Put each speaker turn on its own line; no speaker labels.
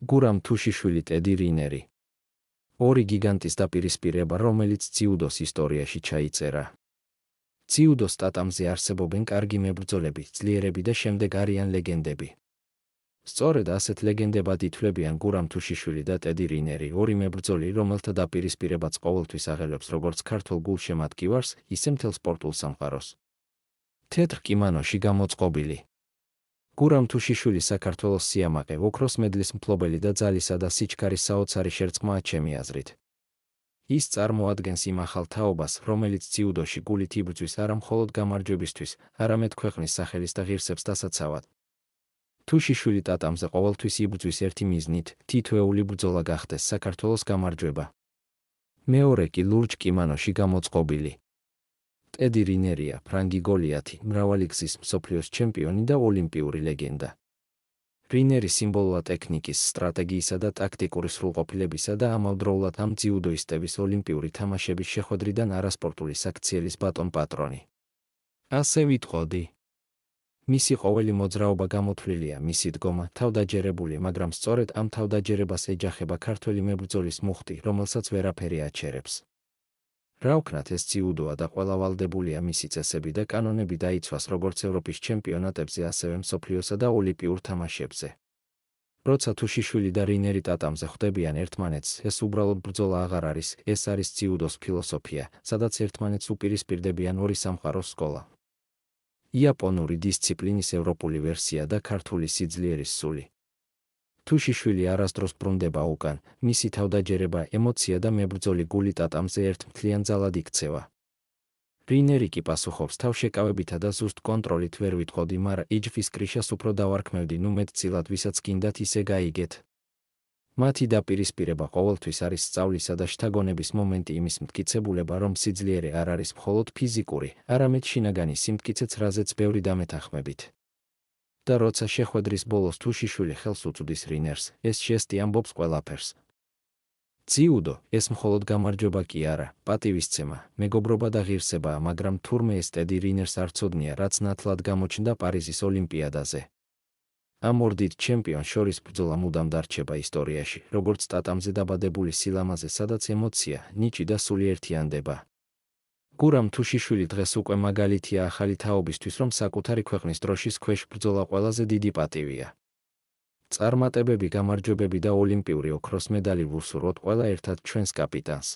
გურამ თუშიშვილი, ტედი რინერი. ორი გიგანტის დაპირისპირება, რომელიც ძიუდოს ისტორიაში ჩაიწერა. ძიუდოს ტატამზე არსებობენ კარგი მებრძოლები, ძლიერები და შემდეგ არიან ლეგენდები. სწორედ ასეთ ლეგენდებად ითვლებიან გურამ თუშიშვილი და ტედი რინერი, ორი მებრძოლი, რომელთა დაპირისპირებაც ყოველთვის აღელვებს როგორც ქართულ გულშემატკივარს, ისე მთელ სპორტულ სამყაროს. თეთრ კიმანოში გამოწყობილი. გურამ თუშიშვილი საქართველოს სიამაყე, ოქროს მედლის მფლობელი და ძალისა და სიჩქარის საოცარი შერწყმაა ჩემი აზრით. ის წარმოადგენს იმ ახალ თაობას, რომელიც ძიუდოში გულით იბრძვის არა მხოლოდ გამარჯვებისთვის, არამედ ქვეყნის სახელის და ღირსებს დასაცავად. თუშიშვილი ტატამზე ყოველთვის იბრძვის ერთი მიზნით, თითოეული ბრძოლა გახდეს საქართველოს გამარჯვება. მეორე კი ლურჯ კიმანოში გამოწყობილი. ტედი რინერია, ფრანგი გოლიათი, მრავალი გზის მსოფლიოს ჩემპიონი და ოლიმპიური ლეგენდა. რინერი სიმბოლოა ტექნიკის, სტრატეგიისა და ტაქტიკური სრულყოფილებისა და ამავდროულად ამ ძიუდოისტების ოლიმპიური თამაშების შეხვედრიდან არასპორტული საქციელის ბატონ პატრონი. ასე ვიტყოდი. მისი ყოველი მოძრაობა გამოთვლილია, მისი დგომა თავდაჯერებული, მაგრამ სწორედ ამ თავდაჯერებას ეჯახება ქართველი მებრძოლის მუხტი, რომელსაც ვერაფერი აჩერებს. რა ვქნათ, ეს ძიუდოა და ყველა ვალდებულია მისი წესები და კანონები დაიცვას როგორც ევროპის ჩემპიონატებზე, ასევე მსოფლიოსა და ოლიმპიურ თამაშებზე. როცა თუშიშვილი და რინერი ტატამზე ხვდებიან ერთმანეთს, ეს უბრალოდ ბრძოლა აღარ არის, ეს არის ძიუდოს ფილოსოფია, სადაც ერთმანეთს უპირისპირდებიან ორი სამყაროს სკოლა. იაპონური დისციპლინის ევროპული ვერსია და ქართული სიძლიერის სული. თუშიშვილი არასდროს ბრუნდება უკან, მისი თავდაჯერება, ემოცია და მებრძოლი გული ტატამზე ერთმთლიან ძალად იქცევა. რინერი კი პასუხობს თავშეკავებითა და ზუსტ კონტროლით, ვერ ვიტყოდი, მარა იჯფის კრიშას უფრო დავარქმევდი, ნუ მეტწილად, ვისაც გინდათ ისე გაიგეთ. მათი დაპირისპირება ყოველთვის არის სწავლისა და შთაგონების მომენტი, იმის მტკიცებულება, რომ სიძლიერე არ არის მხოლოდ ფიზიკური, არამედ შინაგანი სიმტკიცეც, რაზეც ბევრი დამეთანხმებით. და როცა შეხვედრის ბოლოს თუშიშვილი ხელს უწვდის რინერს, ეს ჟესტი ამბობს ყველაფერს. ძიუდო, ეს მხოლოდ გამარჯვება კი არა, პატივისცემა, მეგობრობა და ღირსებაა, მაგრამ თურმე ეს ტედი რინერს არ ცოდნია, რაც ნათლად გამოჩნდა პარიზის ოლიმპიადაზე. ამ ორ დიდ ჩემპიონს შორის ბრძოლა მუდამ დარჩება ისტორიაში, როგორც ტატამზე დაბადებული სილამაზე, სადაც ემოცია, ნიჭი და სული ერთიანდება. გურამ თუშიშვილი დღეს უკვე მაგალითია ახალი თაობისთვის, რომ საკუთარი ქვეყნის დროშის ქვეშ ბრძოლა ყველაზე დიდი პატივია. წარმატებები, გამარჯვებები და ოლიმპიური ოქროს მედალი ვუსურვოთ ყველა ერთად ჩვენს კაპიტანს.